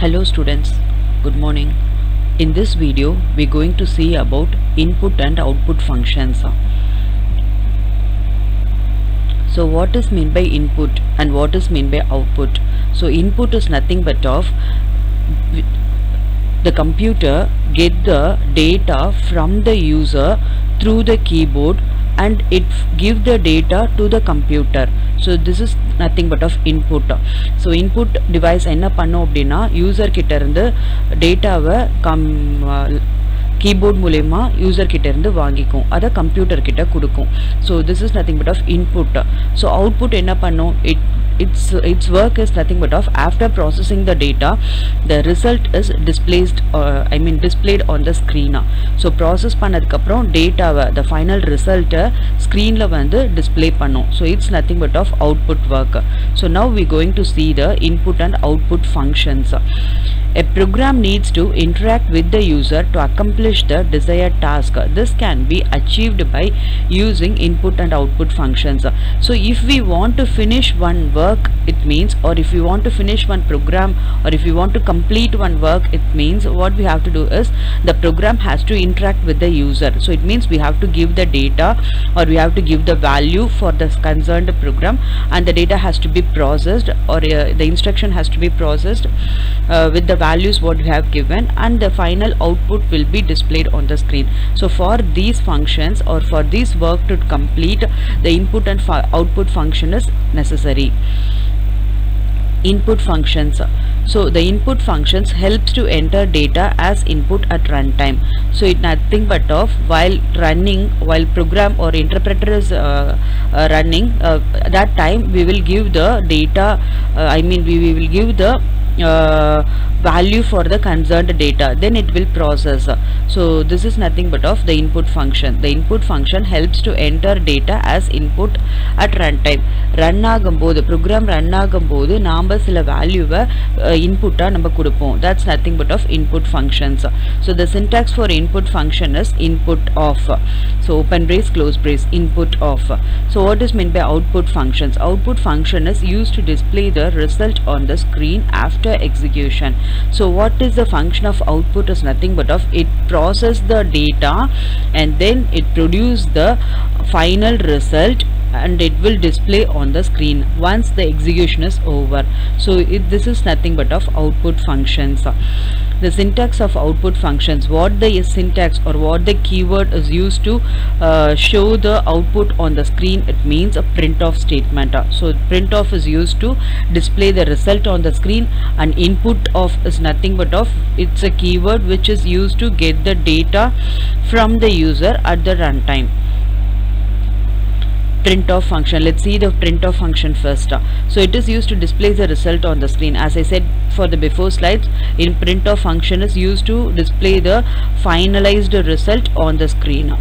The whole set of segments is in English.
Hello students, good morning. In this video we are going to see about input and output functions. So what is meant by input and what is meant by output? So input is nothing but of the computer get the data from the user through the keyboard and it give the data to the computer. So this is nothing but of input. So input device enna பண்ணும் அப்படினா user கிட்ட இருந்து டேட்டாவை keyboard மூலமா user கிட்ட இருந்து வாங்கிக்கும், அத computer கிட்ட கொடுக்கும். So this is nothing but of input. So output என்ன பண்ணும், its work is nothing but of after processing the data the result is displayed on the screen. So process பண்ணதுக்கு அப்புறம் டேட்டாவை the final result screenல வந்து display பண்ணும். So it's nothing but of output work. So now we going to see the input and output functions. A program needs to interact with the user to accomplish the desired task. This can be achieved by using input and output functions. So if we want to finish one work, it means, or if we want to finish one program, or if we want to complete one work, it means what we have to do is the program has to interact with the user. So it means we have to give the data or we have to give the value for the concerned program, and the data has to be processed, or the instruction has to be processed with the values what we have given, and the final output will be displayed on the screen. So for these functions or for this work to complete, the input and output function is necessary. Input functions. So the input functions helps to enter data as input at runtime. So it nothing but of while program or interpreter is running, that time we will give the data, we will give the value for the concerned data, then it will process. So this is nothing but of the input function. The input function helps to enter data as input at runtime. Run ஆகும்போது program run ஆகும்போது நாம சில வேல்யூவை இன்புட்டா நம்ம கொடுப்போம். That's nothing but of input functions. So the syntax for input function is input of. So open brace close brace, input of. So what is meant by output functions? Output function is used to display the result on the screen after execution. So what is the function of output is nothing but of it process the data and then it produce the final result and it will display on the screen once the execution is over. So this is nothing but of output functions. The syntax of output functions, what the syntax or what the keyword is used to show the output on the screen, it means a print-off statement. So print-off is used to display the result on the screen, and input of is nothing but of it's a keyword which is used to get the data from the user at the runtime. Print-off function. Let's see the print-off function first. So it is used to display the result on the screen. As I said for the before slides, in print-off function is used to display the finalized result on the screen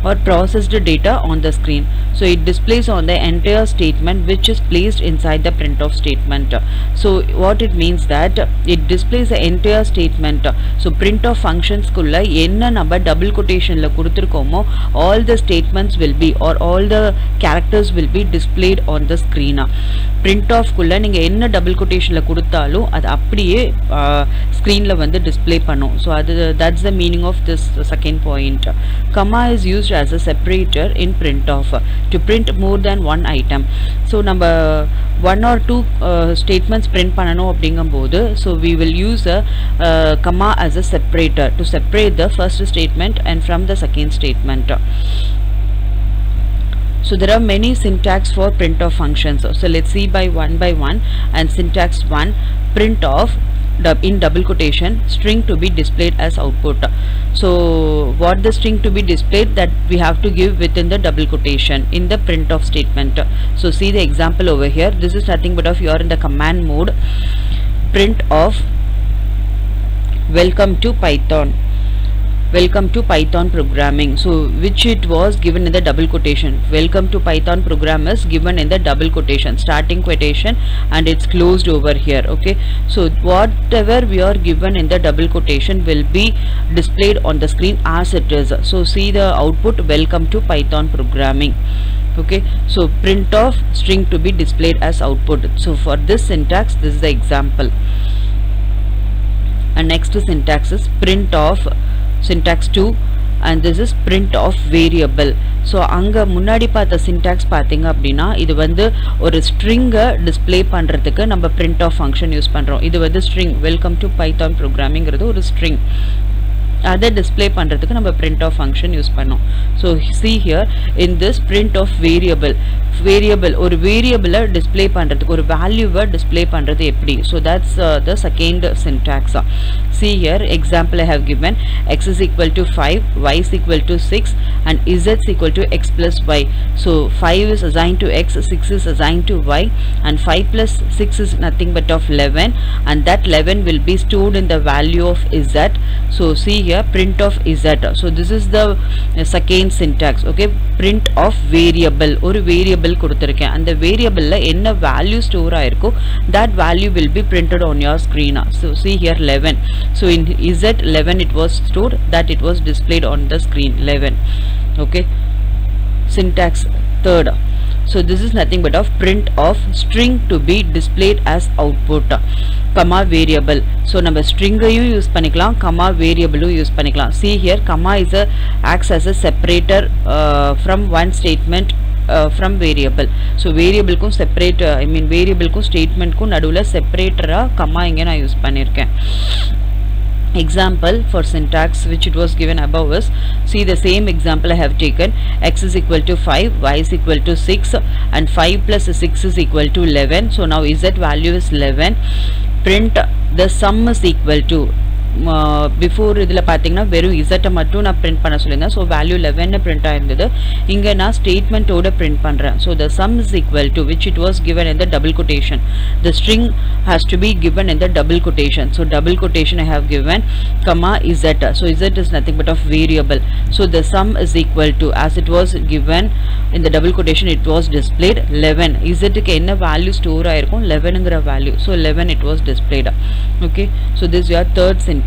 or processed data on the screen. So it displays on the entire statement which is placed inside the print-off statement. So what it means that it displays the entire statement. So print-off functions kulla enna number double quotation la kuduthirkomo, all the statements will be or all the characters will be displayed on the screen. Print-off kulla neenga enna double quotation la kuduthalum adu appadiye screen la vandu display pannum. So that's the meaning of this second point. Comma is used as a separator in print-off to print more than one item. So number one or two statements print பண்ணனும் அப்படிங்கும்போது, so we will use a comma as a separator to separate the first statement and from the second statement. So there are many syntax for print-off functions. So let's see by one. And syntax 1, print-off in double quotation, string to be displayed as output. So what the string to be displayed, that we have to give within the double quotation in the print-off statement. So see the example over here. This is nothing but of you are in the command mode. Print of welcome to Python. Welcome to Python programming. So which it was given in the double quotation. Welcome to Python program is given in the double quotation, starting quotation, and it's closed over here. Okay, so whatever we are given in the double quotation will be displayed on the screen as it is. So see the output, welcome to Python programming. Okay, so print of string to be displayed as output. So for this syntax, this is the example. and next syntax is print of syntax 2, and this is print of variable. So அங்க முன்னாடி பார்த்த syntax பாத்தீங்க அப்படினா இது வந்து ஒரு string display பண்றதுக்கு நம்ம print of function யூஸ் பண்றோம். இது வந்து string, welcome to Python programming ங்கிறது ஒரு string. அதை display பண்றதுக்கு நம்ம print of function யூஸ் பண்ணோம். So see here in this print of variable ஒரு variable display பண்றதுக்கு ஒரு value display பண்றது எப்படி? So that's the second syntax. See here example I have given, x is equal to 5, y is equal to 6 and z is equal to x plus y. So 5 is assigned to x, 6 is assigned to y, and 5 plus 6 is nothing but of 11, and that 11 will be stored in the value of z. So see here print of z. So this is the second syntax. Okay, print of variable. ஒரு variable கொடுத்திருக்கேன், அந்த variableல என்ன value store ஆயிருக்கோ that value will be printed on your screen. So see here 11. So in z 11 it was stored, that it was displayed on the screen 11. Okay, syntax third. So this is nothing but of print of string to be displayed as output, comma variable. So நம்ம string ஐயும் use பண்ணிக்கலாம், comma variable use பண்ணிக்கலாம். See here comma is acts as a separator from one statement from variable. So variable க்கும் separate, variable க்கும் statement க்கும் நடுவுல separator comma இங்க நான் யூஸ் பண்ணிருக்கேன். Example for syntax which it was given above is, see the same example I have taken, x is equal to 5, y is equal to 6 and 5 plus 6 is equal to 11. So now z value is 11. Print the sum is equal to, before இதில் பார்த்தீங்கன்னா வெறும் z மட்டும் நான் print பண்ண சொல்லியிருந்தேன். So value 11 print ஆயிருந்தது, இங்கே நான் ஸ்டேட்மெண்ட்டோட print பண்ணுறேன். So the sum is equal to, which it was given in the double quotation. The string has to be given in the double quotation. So double quotation I have given, comma z. So z is nothing but of variable. So the sum is equal to, as it was given in the double quotation, it was displayed 11. z க்கு என்ன value store ஆயிருக்கும்? 11ங்கிற value. So 11 it was displayed. Okay, so this is your third syntax.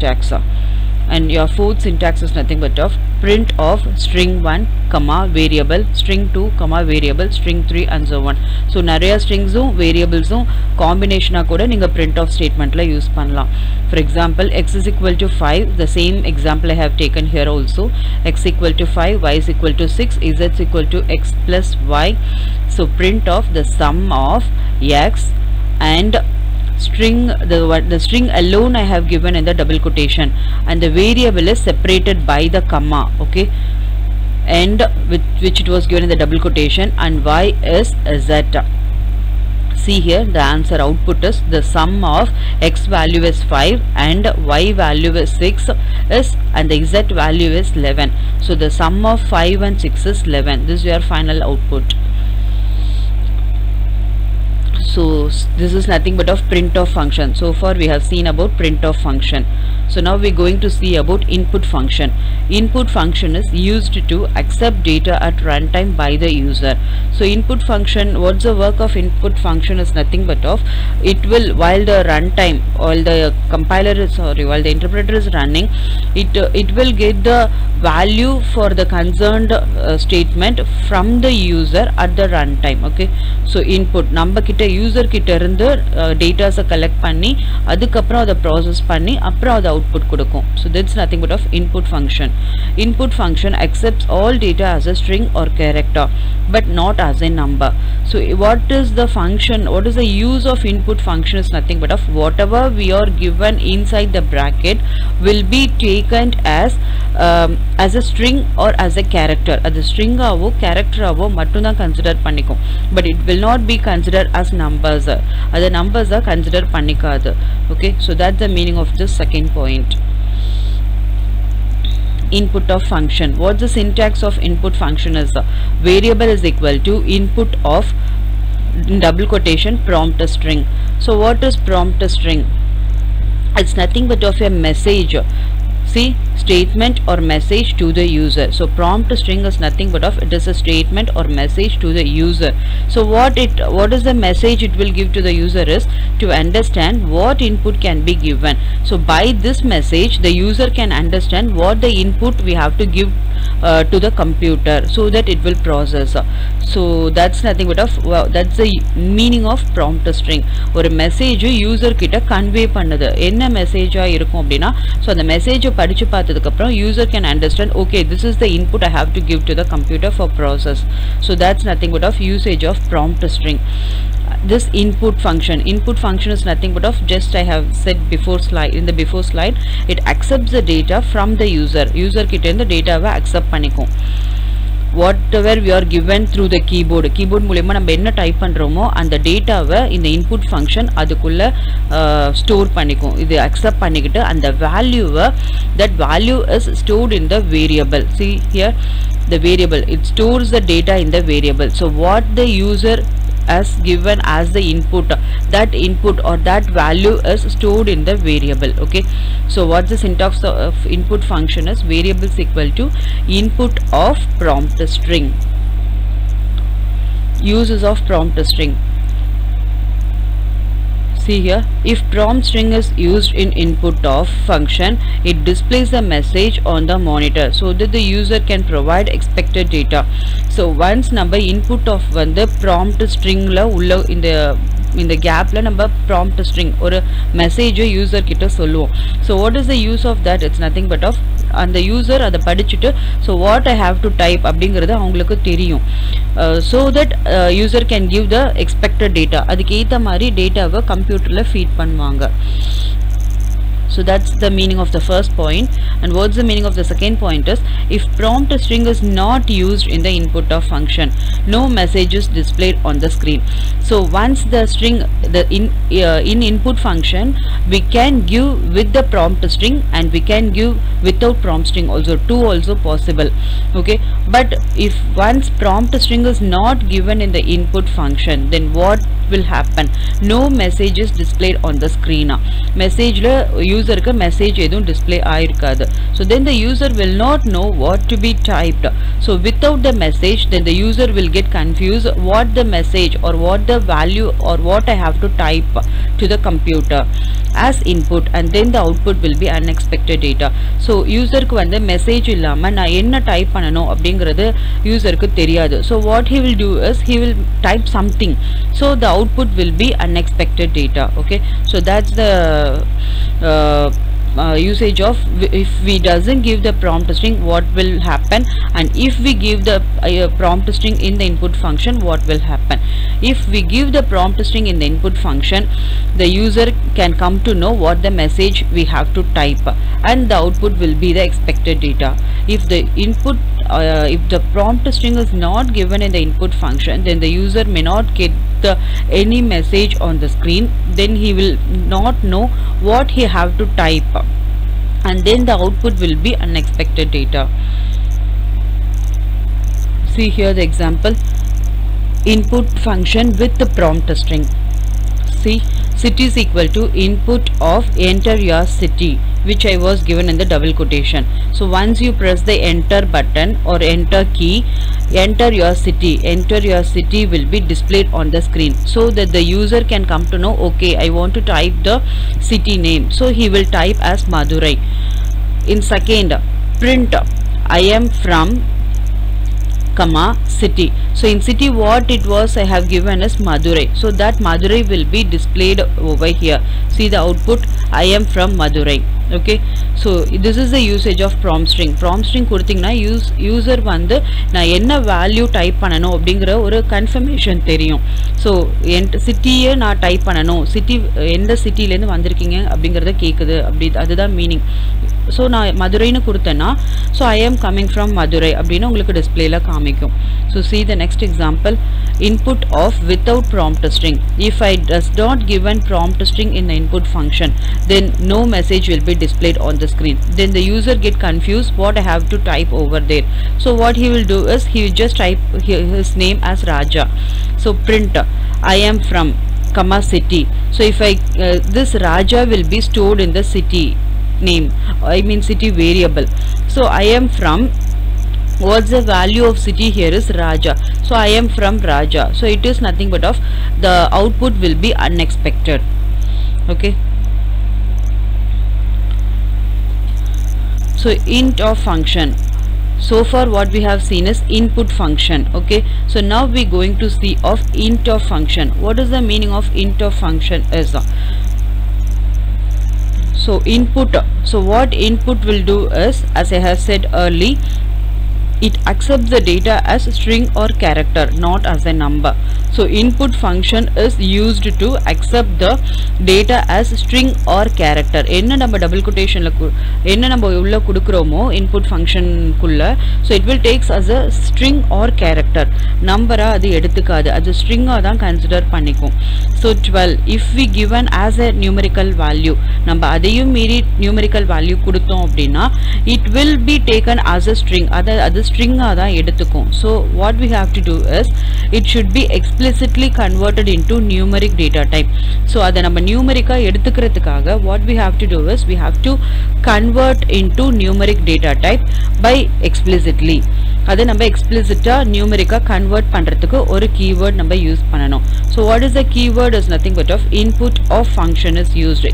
And your fourth syntax is nothing but of print of string 1 comma variable, string 2 comma variable, string 3 and so on. So நிறைய stringsum variablesum combination கூட நீங்க print of statementல use பண்ணலாம். For example, x is equal to 5, the same example I have taken here also. X equal to 5, y is equal to 6, z is equal to x plus y. So print of the sum of x and string, the string alone I have given in the double quotation, and the variable is separated by the comma. Okay, and with which it was given in the double quotation, and y is z. See here the answer output is, the sum of x value is 5 and y value is 6 is, and the z value is 11. So the sum of 5 and 6 is 11. This is your final output. So this is nothing but of print of function. So far we have seen about print of function. So now we're going to see about input function. Input function is used to accept data at runtime by the user. So input function, what's the work of input function is nothing but of, it will, while the runtime, while the compiler is, while the interpreter is running, it will get the value for the concerned statement from the user at the runtime. Okay, so input நம்ம கிட்ட user கிட்ட இருந்து data's collect பண்ணி அதுக்கப்புறம் அதை process பண்ணி அப்புறம் அதை output கொடுக்கும். So that's nothing but of input function. Input function accepts all data as a string or character but not as a number. So what is the function, what is the use of input function is nothing but of, whatever we are given inside the bracket will be taken as a string or as a character. அது string ஆவோ character ஆவோ மட்டும் தான் consider பண்ணிக்கும், but it will not be considered as numbers. அது numbers consider பண்ணிக்காது. Okay, so that's the meaning of this second point. Input of function. What's the syntax of input function is, variable is equal to input of double quotation prompt string. So what is prompt string? It's nothing but of a message. See, statement or message to the user. So prompt string is nothing but of, it is a statement or message to the user. So what is the message it will give to the user is to understand what input can be given. So by this message the user can understand what the input we have to give to the computer so that it will process. So that's nothing but of that's the meaning of prompt string. ஒரு message user கிட்ட convey பண்ணுது. என்ன மெசேஜா இருக்கும் அப்படின்னா, so அந்த மெசேஜை படித்து பார்த்ததுக்கப்புறம் user can understand, okay this is the input I have to give to the computer for process. So that's nothing but of usage of prompt string. This input function is nothing but of, just I have said before slide, in the before slide, it accepts the data from the user கிட்ட இருந்து டேட்டாவை accept பண்ணிக்கும். whatever we are given through the keyboard மூலமா நம்ம என்ன type பண்றோமோ அந்த டேட்டாவை இந்த input function அதுக்குள்ள ஸ்டோர் பண்ணிக்கும். இது அக்செப்ட் பண்ணிக்கிட்டு அந்த வேல்யூவை, that value is stored in the variable. See here, the variable, it stores the data in the variable. So what the user as given as the input, that input or that value is stored in the variable. Okay, so what the syntax of input function is, variables equal to input of prompt string. Uses of prompt string. See here, if prompt string is used in input of function, it displays the message on the monitor so that the user can provide expected data. So once number input of the prompt string la ulla in the gap la number prompt string or message user kitta solluvom. So what is the use of that? It's nothing but of, and the user adha padichittu, so what I have to type அப்படிங்கிறது அவங்களுக்கு தெரியும். So that user can give the expected data. அதுக்கு ஏத்த மாதிரி டேட்டாவை கம்ப்யூட்டர்ல feet பண்ணுவாங்க. So that's the meaning of the first point. And what's the meaning of the second point is, if prompt string is not used in the input of function, no message is displayed on the screen. So once the string, in input function, we can give with the prompt string and we can give without prompt string also, two also possible. Okay, but if once prompt string is not given in the input function, then what will happen? No message is displayed on the screen. Message la user ku message edum display aayirukadu. So then the user will not know what to be typed. So without the message, then the user will get confused what the message or what the value or what I have to type to the computer as input, and then the output will be unexpected data. So user ku vanda message illama na enna type panano அப்படிங்கிறது user க்கு தெரியாது. So what he will do is, he will type something, so the output will be unexpected data. Okay, so that's the usage of, if we doesn't give the prompt string, what will happen, and if we give the prompt string in the input function, what will happen. If we give the prompt string in the input function, the user can come to know what the message we have to type, and the output will be the expected data. If the input if the prompt string is not given in the input function, then the user may not get any message on the screen, then he will not know what he have to type, and then the output will be unexpected data. See here the example, input function with the prompt string. See, city is equal to input of enter your city, which I was given in the double quotation. So once you press the enter button or enter key, enter your city will be displayed on the screen, so that the user can come to know, okay, I want to type the city name, so he will type as Madurai. In second, print I am from comma city. So in city, what it was I have given is Madurai, so that Madurai will be displayed over here. See the output, I am from Madurai. Okay, so this is the usage of prompt string. Prompt string கொடுத்தீங்கன்னா user வந்து நான் என்ன value type பண்ணணும் அப்படிங்கிற ஒரு confirmation தெரியும். So சிட்டியை நான் டைப் பண்ணணும், சிட்டி எந்த சிட்டிலேருந்து வந்திருக்கீங்க அப்படிங்கிறத கேட்குது, அதுதான் மீனிங். ஸோ நான் மதுரைன்னு கொடுத்தேன்னா, ஸோ ஐ ஆம் கம்மிங் ஃப்ரம் மதுரை அப்படின்னு உங்களுக்கு டிஸ்பிளேல காமிக்கும். So see the next example, input of without prompt string. If I does not given prompt string in the input function, then no message will be displayed on the screen. Then the user get confused what I have to type over there. So what he will do is, he will just type his name as Raja. So print I am from comma city. So if I this Raja will be stored in the city name, I mean city variable. So I am from, what's the value of city here is Raja, so I am from Raja. So it is nothing but of, the output will be unexpected. Okay, so int of function. So far what we have seen is input function. Okay, so now we going to see of int of function. What is the meaning of int of function is? So input, so what input will do is, as I have said early, it accepts the data as a string or character, not as a number. So input function is used to accept the data as string or character. என்ன நம்ம double quotation ல என்ன நம்ம உள்ள கொடுக்கிறோமோ input function குள்ள, so it will takes as a string or character. நம்பரா அது எடுத்துக்காது, அது string ஆ தான் consider பண்ணிக்கும். So 12, if we given as a numerical value, நம்ம அதையும் மீறி numerical value கொடுத்தோம் அப்படின்னா it will be taken as a string, அது string ஆ தான் எடுத்துக்கும். So what we have to do is, it should be explicitly converted into numeric data type. So அதை நம்ம numeric ah எடுத்துக்கிறதுக்காக what we have to do is, we have to convert into numeric data type by explicitly. அதை நம்ம explicit ஆ numeric ஆ convert பண்றதுக்கு ஒரு keyword நம்ம use பண்ணணும். So what is the keyword is nothing but of input of function is used.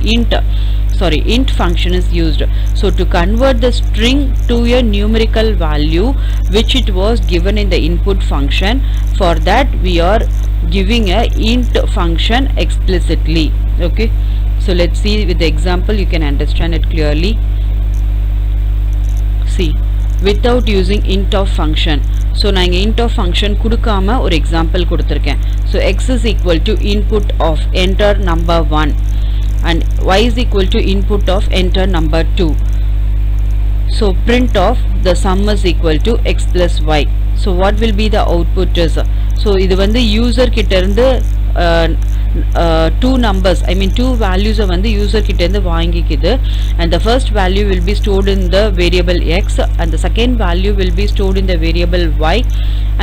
Int function is used. So to convert the string to a numerical value which it was given in the input function, for that we are giving a int function explicitly. Okay, so let's see with the example, you can understand it clearly. See, without using int of function, so நான் இங்க int of function கொடுக்காம ஒரு example கொடுத்திருக்கேன். So x is equal to input of enter number 1 and y is equal to input of enter number 2. So print of the sum is equal to x plus y. So what will be the output is, so இது வந்து user கிட்ட இருந்து two numbers, I mean two values வந்து user கிட்ட இருந்து வாங்கிக்குது, and the first value will be stored in the variable x and the second value will be stored in the variable y,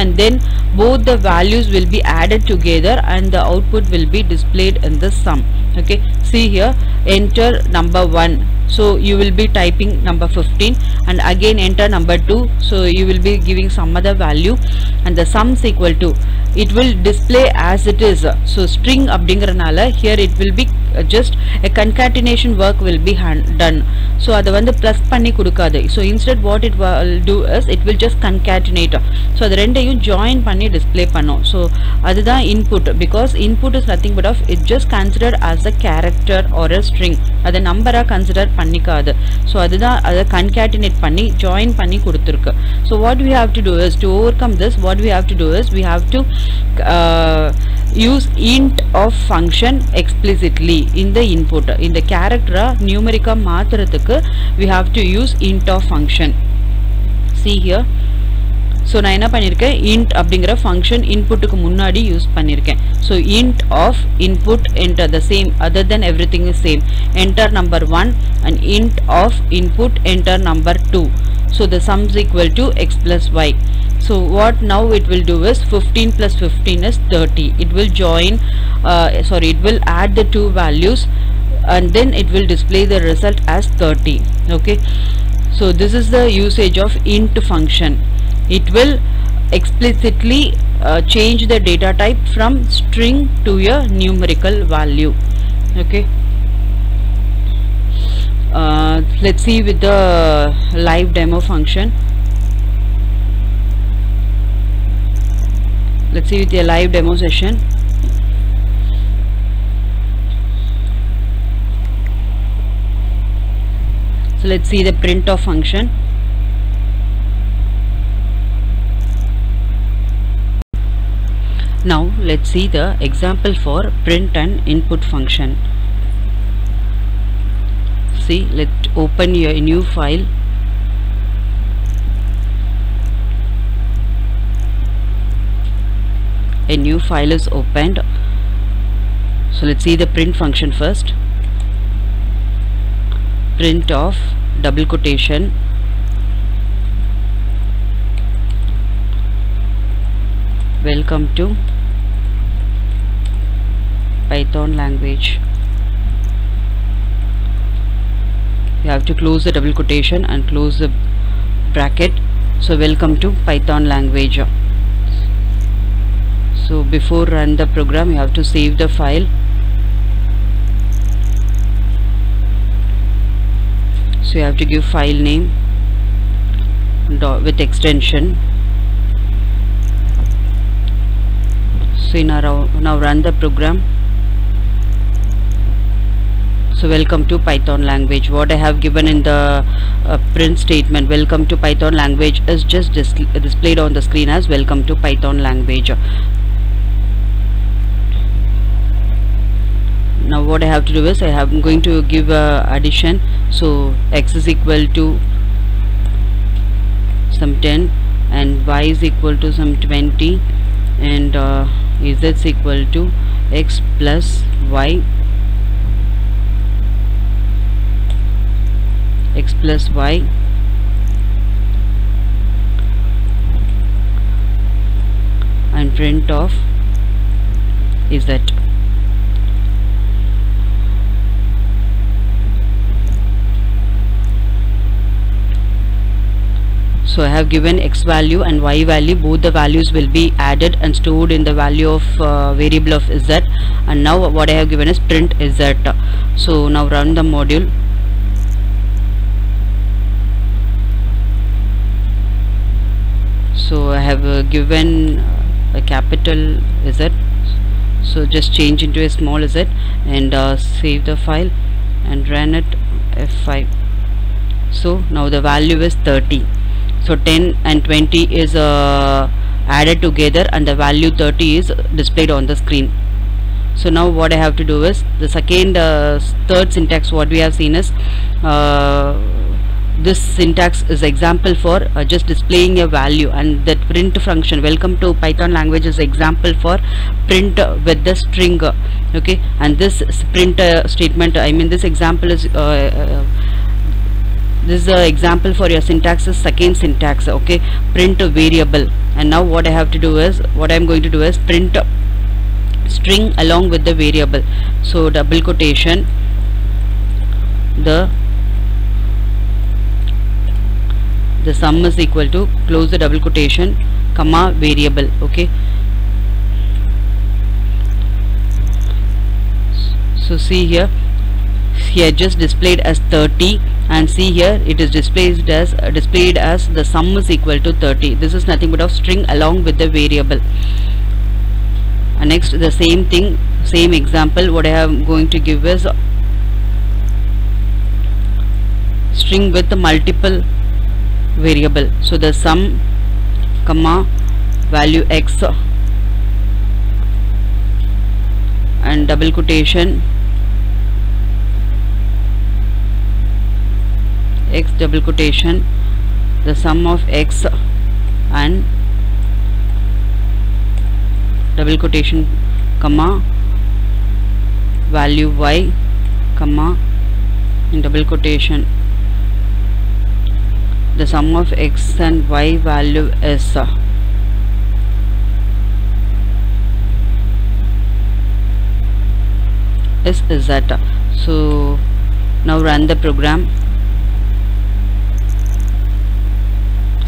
and then both the values will be added together and the output will be displayed in the sum. Okay, see here, enter number 1, so you will be typing number 15 and again enter number 2, so you will be giving some other value and the sum is equal to, it will display as it is. So string அப்படிங்கறனால here it will be just a concatenation work will be done. So அது வந்து plus பண்ணி கொடுக்காது. So instead what it will do is, it will just concatenate. So அது ரெண்டையும் join பண்ணி display பண்ணும். So அதுதான் input, because input is nothing but of, it just considered as a character or a string, அது நம்பரா consider பண்ணிக்காது. So அதுதான் அதை concatenate பண்ணி join பண்ணி கொடுத்திருக்கு. So what we have to do is, to overcome this, what we have to do is, we have to use int of function explicitly in the input. In the character numeric மாத்துறதுக்கு we have to use int of function. See here, so நான் என்ன பண்ணிருக்கேன், int அப்படிங்கற function inputக்கு முன்னாடி use பண்ணிருக்கேன். So int of input enter, the same, other than everything is same, enter number 1 and int of input enter number 2. So the sum is equal to x plus y. So what now it will do is, 15 plus 15 is 30. It will join, it will add the two values and then it will display the result as 30. Okay, so this is the usage of int function. It will explicitly change the data type from string to a numerical value. Okay, let's see with the live demo function. Let's see with a live demo session. So let's see the print of function. Now let's see the example for print and input function. See, let's open your new file. A new file is opened. So let's see the print function first. Print of double quotation welcome to Python language. You have to close the double quotation and close the bracket. So welcome to Python language. So before run the program, you have to save the file. So you have to give file name, with extension. So now run the program. So welcome to Python language. What I have given in the print statement, welcome to Python language, is just displayed on the screen as welcome to Python language. Now what I have to do is I'm going to give addition. So x is equal to some 10 and y is equal to some 20 and z is equal to x plus y, x plus y, and print of z. So I have given x value and y value, both the values will be added and stored in the value of variable of z, and now what I have given is print z. So now run the module. So I have given a capital Z, so just change into a small z and save the file and run it F5. So now the value is 30. So 10 and 20 is added together and the value 30 is displayed on the screen. So now what I have to do is the third syntax what we have seen is this syntax is example for just displaying a value, and that print function welcome to Python language is example for print with the string. Okay, and this print statement, I mean this example is this is the example for your syntax is second syntax. Okay, print a variable, and now what I have to do is I'm going to do is print string along with the variable. So double quotation, the sum is equal to, close the double quotation, comma variable. Okay, so see here just displayed as 30, and see here it is displayed as the sum is equal to 30. This is nothing but of string along with the variable. And next the same thing, same example, what I am going to give is string with the multiple variable. So the sum comma value x and double quotation x double quotation, the sum of x and double quotation comma value y comma in double quotation, the sum of x and y value is z. So now run the program.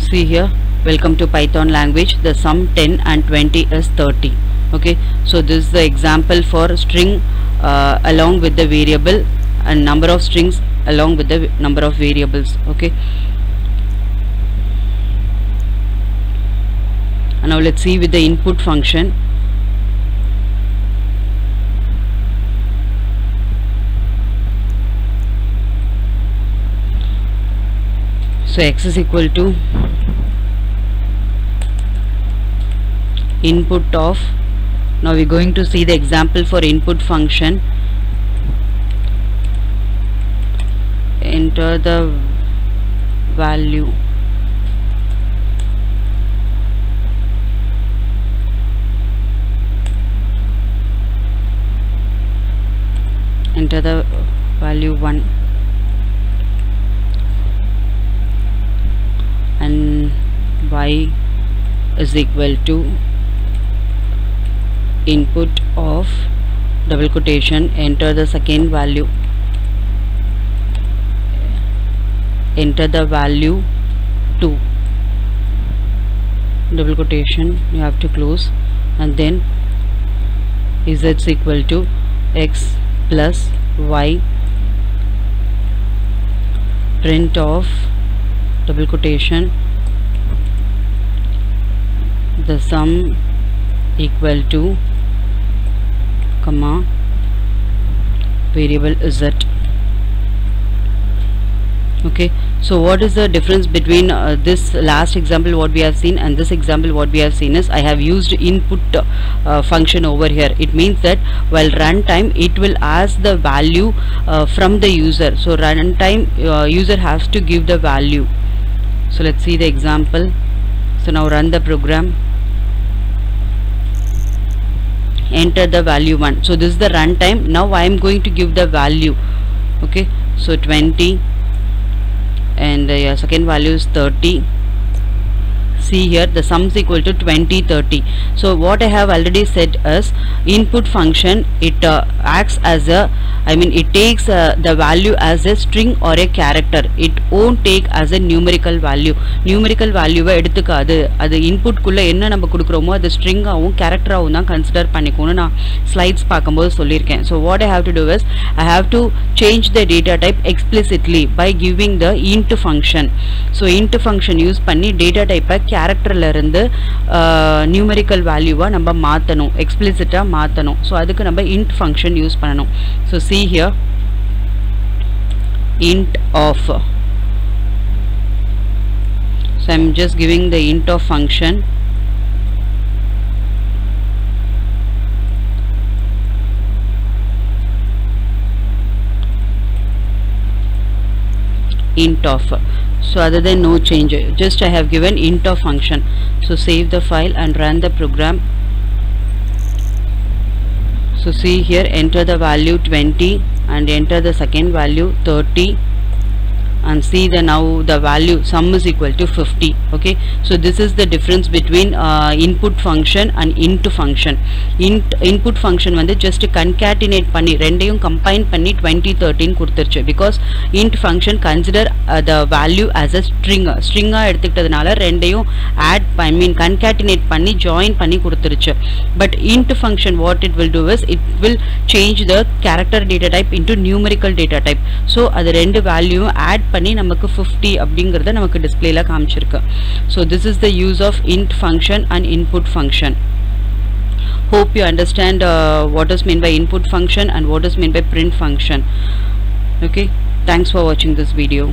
See here, welcome to Python language, the sum 10 and 20 is 30. Okay, so this is the example for string along with the variable and number of strings along with the number of variables. Okay, and now let's see with the input function. So x is equal to input of, now we're going to see the example for input function. Enter the value, enter the value 1 and y is equal to input of double quotation, enter the second value, enter the value 2, double quotation you have to close, and then z is equal to x plus y, print of double quotation the sum equal to comma variable z. Okay, so what is the difference between this last example what we have seen and this example what we have seen is I have used input function over here. It means that while runtime it will ask the value from the user. So runtime user has to give the value. So let's see the example. So now run the program, enter the value 1. So this is the runtime. Now I am going to give the value. Okay, so 20 and the second value is 30. See here, the sum is equal to 20, 30. So what I have already said is input function, it acts as a, it takes the value as a string or a character. It won't take as a numerical value. Numerical value எடுத்துக்காது. அது input குள்ள என்ன நம்ம கொடுக்கிறோமோ அது string ஆவும் character ஆவும் தான் consider பண்ணிக்கணும். நான் slides பார்க்கும்போது சொல்லியிருக்கேன். So what I have to do is I have to change the data type explicitly by giving the int function. So int function use பண்ணி data type கேரக்டர்ல இருந்து நியூமெரிக்கல் வேல்யூவா நம்ம மாத்தணும், எக்ஸ்பிளிசிட்டா மாத்தணும். சோ அதுக்கு நம்ம int function யூஸ் பண்ணணும். So see here, int of. So I'm just giving the int of function. Int of. So other than no change, just I have given int of function. So save the file and run the program. So see here, enter the value 20 and enter the second value 30 and see the now the value sum is equal to 50. Okay, so this is the difference between input function and int function. Input function வந்து just concatenate பண்ணி ரெண்டையும் combine பண்ணி 20 13 கொடுத்துருச்சு, because int function consider the value as a string எடுத்துக்கிட்டதுனால ரெண்டையும் add concatenate பண்ணி join பண்ணி கொடுத்துருச்சு. But int function what it will do is it will change the character data type into numerical data type. So அது ரெண்டு value add பண்ணி நமக்கு 50 அப்படிங்கறத நமக்கு டிஸ்ப்ளேல காமிச்சிருக்கு. So this is the use of int function and input function. Hope you understand what is meant by input function and what is meant by print function. Okay, thanks for watching this video.